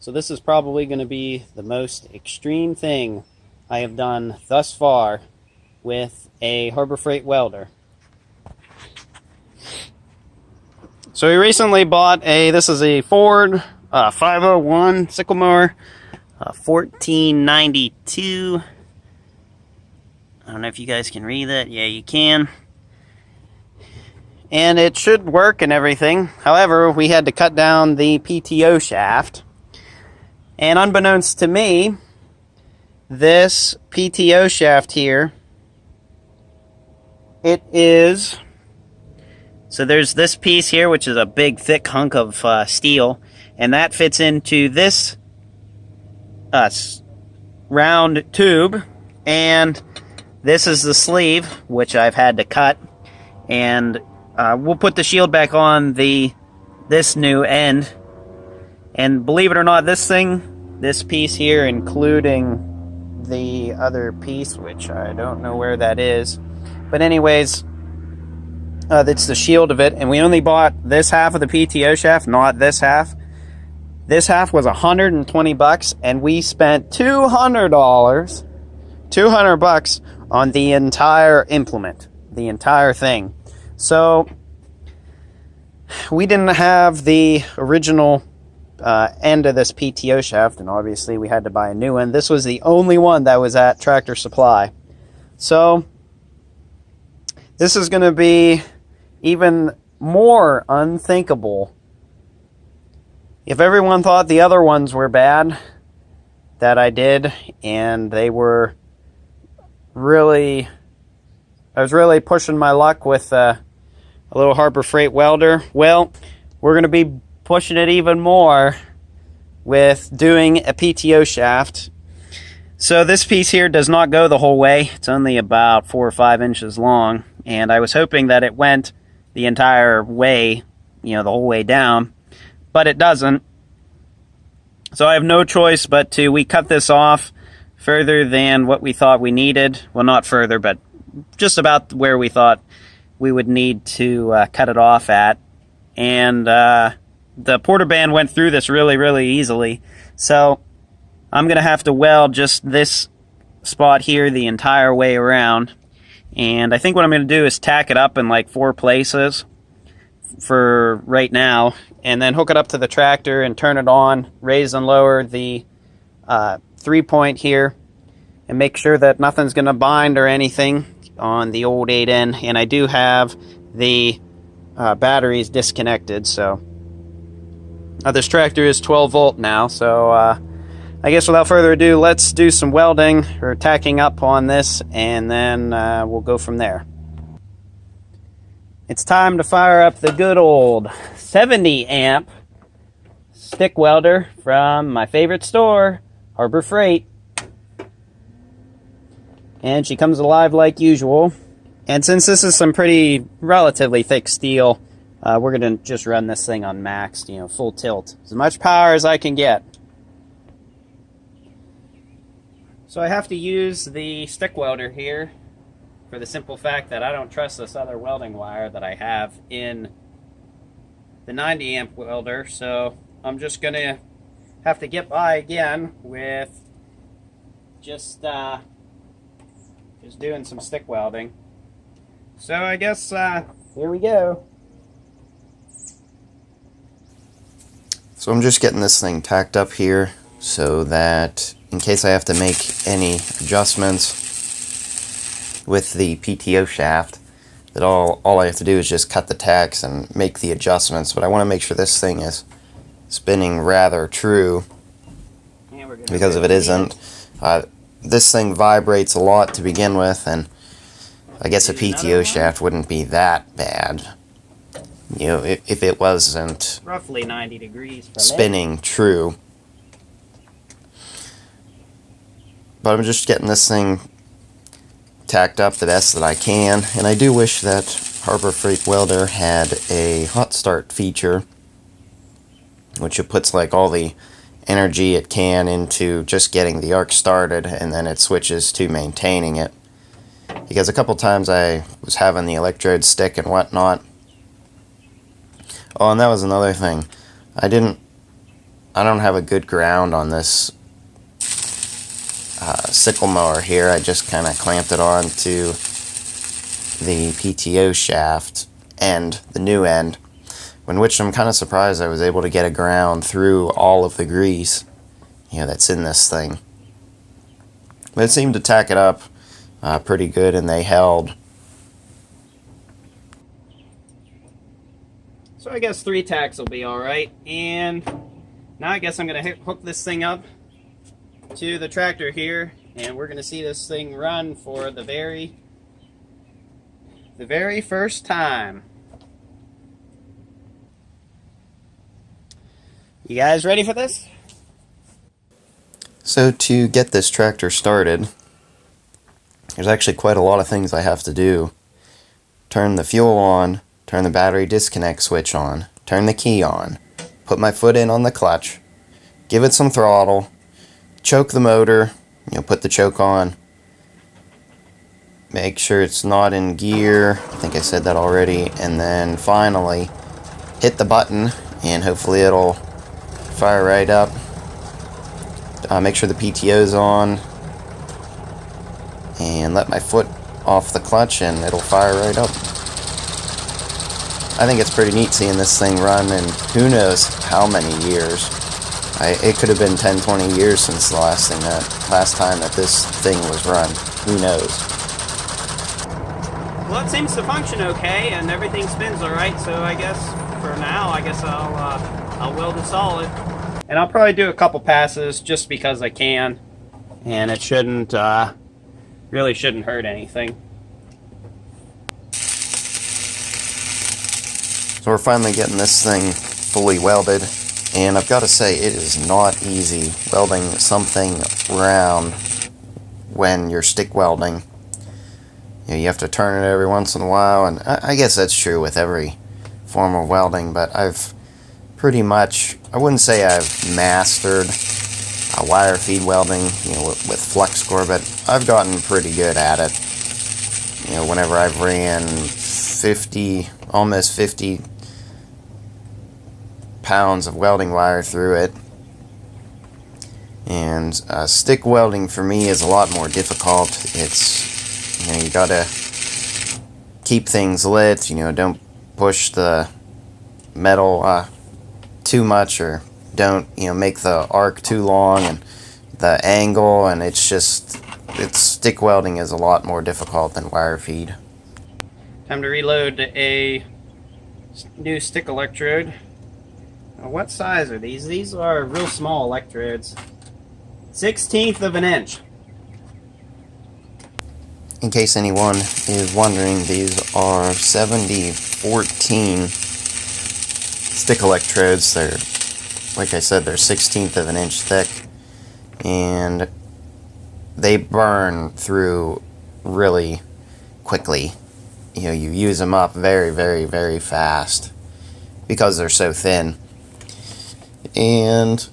So this is probably going to be the most extreme thing I have done thus far with a Harbor Freight welder. So we recently bought this is a Ford 501 Sycamore 1492. I don't know if you guys can read that. Yeah, you can. And it should work and everything. However, we had to cut down the PTO shaft. And unbeknownst to me, this PTO shaft here, it is... So there's this piece here, which is a big, thick hunk of steel. And that fits into this round tube. And this is the sleeve, which I've had to cut. And we'll put the shield back on this new end. And believe it or not, this piece here, including the other piece, which I don't know where that is. But anyways, that's the shield of it. And we only bought this half of the PTO shaft, not this half. This half was $120, and we spent $200, $200 on the entire implement, the entire thing. So we didn't have the original end of this PTO shaft, and obviously we had to buy a new one. This was the only one that was at Tractor Supply. So this is going to be even more unthinkable. If everyone thought the other ones were bad that I did, and they were really, I was really pushing my luck with a little Harbor Freight welder, well, we're going to be pushing it even more with doing a PTO shaft. So this piece here does not go the whole way. It's only about 4 or 5 inches long, and I was hoping that it went the entire way, you know, the whole way down, but it doesn't. So I have no choice but we cut this off further than what we thought we needed. Well, not further, but just about where we thought we would need to cut it off at. And the porter band went through this really, really easily. So I'm going to have to weld just this spot here the entire way around. And I think what I'm going to do is tack it up in like 4 places for right now, and then hook it up to the tractor and turn it on, raise and lower the 3-point here, and make sure that nothing's going to bind or anything on the old 8N. And I do have the batteries disconnected, so this tractor is 12 volt now. So I guess without further ado, let's do some welding or tacking up on this, and then we'll go from there. It's time to fire up the good old 70 amp stick welder from my favorite store, Harbor Freight. And she comes alive like usual. And since this is some pretty relatively thick steel, we're going to just run this thing on maxed, you know, full tilt. As much power as I can get. So I have to use the stick welder here for the simple fact that I don't trust this other welding wire that I have in the 90 amp welder. So I'm just going to have to get by again with just doing some stick welding. So I guess here we go. So I'm just getting this thing tacked up here so that in case I have to make any adjustments with the PTO shaft, that all I have to do is just cut the tacks and make the adjustments. But I want to make sure this thing is spinning rather true, because if it isn't, this thing vibrates a lot to begin with, and I guess a PTO shaft wouldn't be that bad, you know, if it wasn't roughly 90 degrees spinning true. But I'm just getting this thing tacked up the best that I can, and I do wish that Harbor Freight Welder had a hot start feature, which it puts like all the energy it can into just getting the arc started, and then it switches to maintaining it. Because a couple times I was having the electrode stick and whatnot. Oh, and that was another thing. I didn't I don't have a good ground on this sickle mower here. I just kind of clamped it on to the PTO shaft end, the new end, in which I'm kind of surprised I was able to get a ground through all of the grease, that's in this thing. But it seemed to tack it up pretty good, and they held. So I guess 3 tacks will be alright, and now I guess I'm going to hook this thing up to the tractor here, and we're going to see this thing run for the very first time. You guys ready for this? So to get this tractor started, there's actually quite a lot of things I have to do. Turn the fuel on, turn the battery disconnect switch on, turn the key on, put my foot in on the clutch, give it some throttle, choke the motor, put the choke on, make sure it's not in gear, I think I said that already, and then finally hit the button and hopefully it'll fire right up. Make sure the PTO's on and let my foot off the clutch and it'll fire right up. I think it's pretty neat seeing this thing run, and who knows how many years. It could have been 10-20 years since the last time that this thing was run. Who knows? Well, it seems to function okay, and everything spins alright, so I guess for now, I'll weld it solid. And I'll probably do a couple passes just because I can, and it shouldn't, really shouldn't hurt anything. So we're finally getting this thing fully welded, and I've got to say it is not easy welding something round when you're stick welding. You have to turn it every once in a while, and I guess that's true with every form of welding, but I've pretty much, I wouldn't say I've mastered wire feed welding, with flux core, but I've gotten pretty good at it. Whenever I've ran almost 50 pounds of welding wire through it. And stick welding for me is a lot more difficult. It's, you gotta keep things lit, don't push the metal too much, or don't make the arc too long and the angle, and stick welding is a lot more difficult than wire feed. Time to reload a new stick electrode. Now, what size are these? These are real small electrodes. 1/16 of an inch. In case anyone is wondering, these are 7014 stick electrodes. They're, like I said, they're 1/16 of an inch thick, and they burn through really quickly. You use them up very, very, very fast because they're so thin. And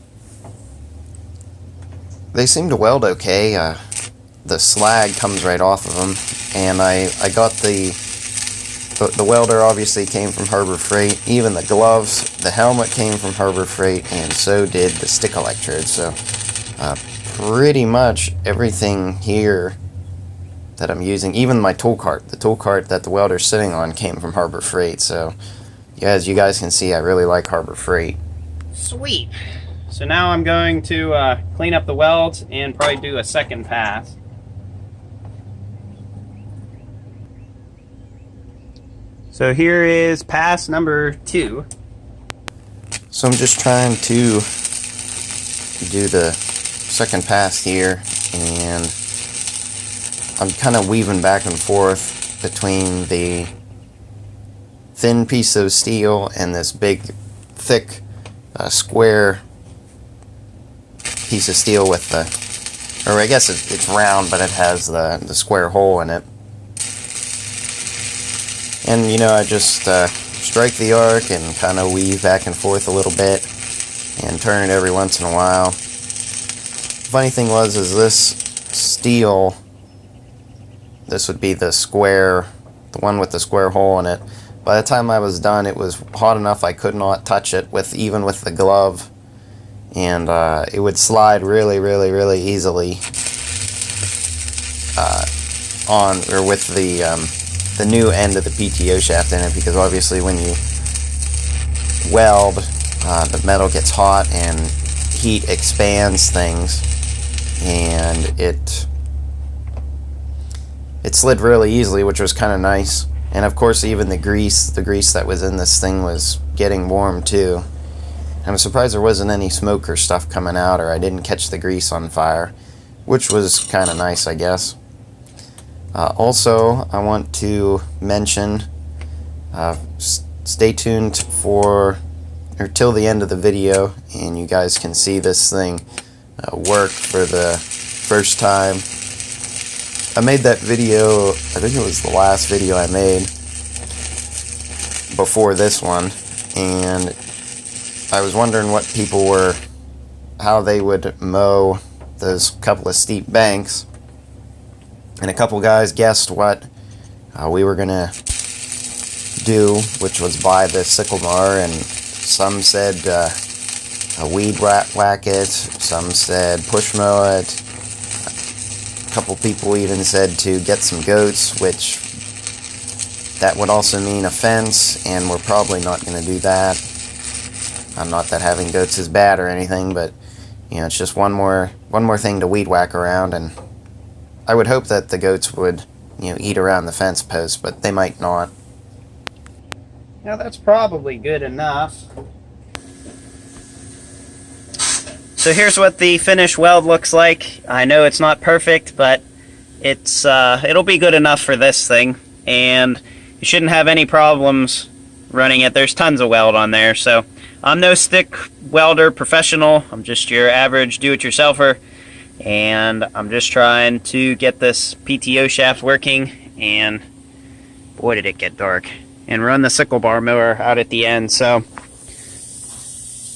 they seem to weld okay. The slag comes right off of them, and I got the welder obviously came from Harbor Freight. Even the gloves, the helmet came from Harbor Freight, and so did the stick electrode. So pretty much everything here that I'm using, even my tool cart, the tool cart that the welder's sitting on, came from Harbor Freight. So as you guys can see, I really like Harbor Freight. Sweet. So now I'm going to clean up the welds and probably do a second pass. So here is pass number 2. So I'm just trying to do the second pass here, and I'm kind of weaving back and forth between the thin piece of steel and this big, thick, square piece of steel with the, or I guess it's round, but it has the square hole in it. And I just strike the arc and kind of weave back and forth a little bit and turn it every once in a while. Funny thing is this steel, this would be the square, the one with the square hole in it. By the time I was done, it was hot enough I could not touch it even with the glove. and it would slide really easily on or with the new end of the PTO shaft in it, because obviously when you weld, the metal gets hot and heat expands things, and it slid really easily, which was kind of nice. And of course, even the grease that was in this thing was getting warm too. I'm surprised there wasn't any smoke or stuff coming out, or I didn't catch the grease on fire, which was kind of nice, I guess. Also, I want to mention, stay tuned till the end of the video, and you guys can see this thing work for the first time. I made that video, I think it was the last video I made before this one, and I was wondering how they would mow those couple of steep banks, and a couple guys guessed what we were gonna do, which was buy the sickle mower, and some said weed whack it, some said push mow it. A couple people even said to get some goats, which that would also mean a fence, and we're probably not going to do that. Not that having goats is bad or anything, but it's just one more thing to weed whack around, and I would hope that the goats would eat around the fence post, but they might not. Now that's probably good enough. So here's what the finished weld looks like. I know it's not perfect, but it'll be good enough for this thing, and you shouldn't have any problems running it. There's tons of weld on there, so I'm no stick welder professional. I'm just your average do-it-yourselfer, and I'm just trying to get this PTO shaft working, and boy did it get dark, and run the sickle bar mower out at the end. So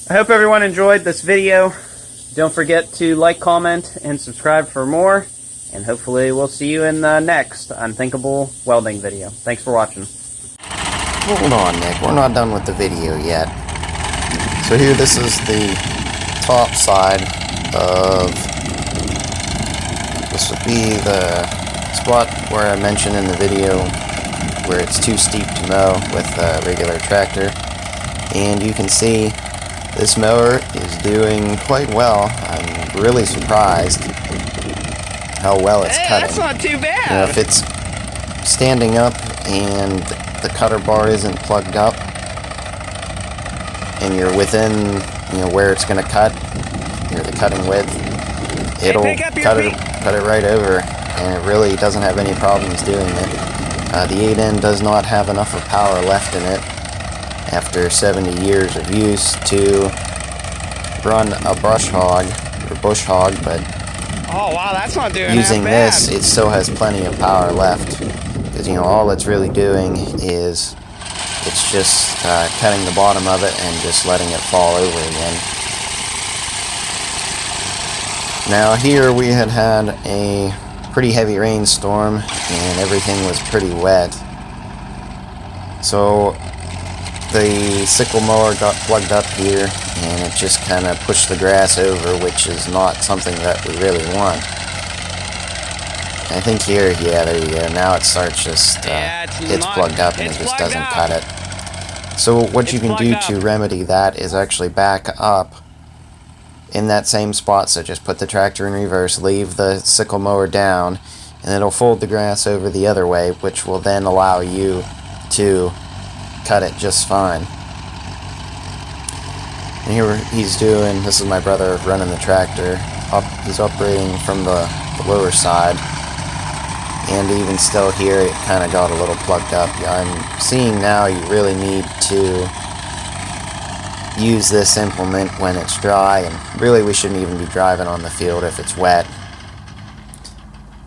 I hope everyone enjoyed this video. Don't forget to like, comment, and subscribe for more, and hopefully we'll see you in the next Unthinkable welding video. Thanks for watching. Hold on, Nick, we're not done with the video yet. So here, this is the top side of, this would be the spot where I mentioned in the video where it's too steep to mow with a regular tractor, and you can see this mower is doing quite well. I'm really surprised how well it's cutting. That's not too bad. If it's standing up and the cutter bar isn't plugged up, and you're within where it's going to cut, the cutting width, it'll cut it right over, and it really doesn't have any problems doing it. The 8N does not have enough of power left in it after 70 years of use to run a brush hog or bush hog, but oh wow, that's not doing using this, it still has plenty of power left, because all it's really doing is it's just cutting the bottom of it and just letting it fall over again. Now here we had a pretty heavy rainstorm, and everything was pretty wet, so the sickle mower got plugged up here, and it just kind of pushed the grass over, which is not something that we really want. I think here, yeah, there you go. Now it starts just, it's plugged up and it just doesn't cut it. So what you can do to remedy that is actually back up in that same spot. So just put the tractor in reverse, leave the sickle mower down, and it'll fold the grass over the other way, which will then allow you to cut it just fine. And here he's doing, this is my brother running the tractor. He's operating from the lower side, and even still here it kind of got a little plugged up. I'm seeing now you really need to use this implement when it's dry, and really we shouldn't even be driving on the field if it's wet.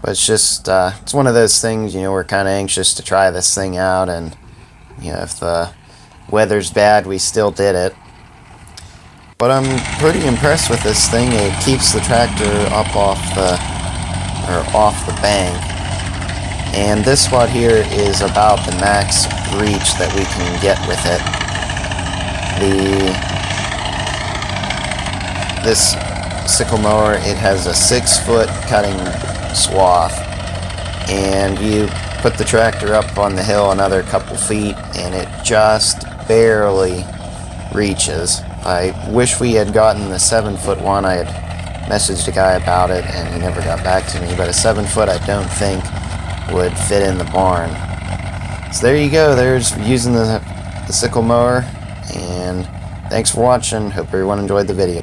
But it's just, it's one of those things, we're kind of anxious to try this thing out, and if the weather's bad, we still did it. But I'm pretty impressed with this thing. It keeps the tractor up off the bank. And this spot here is about the max reach that we can get with it. this sickle mower, it has a 6-foot cutting swath, and you put the tractor up on the hill another couple feet and it just barely reaches. I wish we had gotten the 7-foot one. I had messaged a guy about it and he never got back to me, but a 7-foot I don't think would fit in the barn. So there you go, there's using the sickle mower, and thanks for watching. Hope everyone enjoyed the video.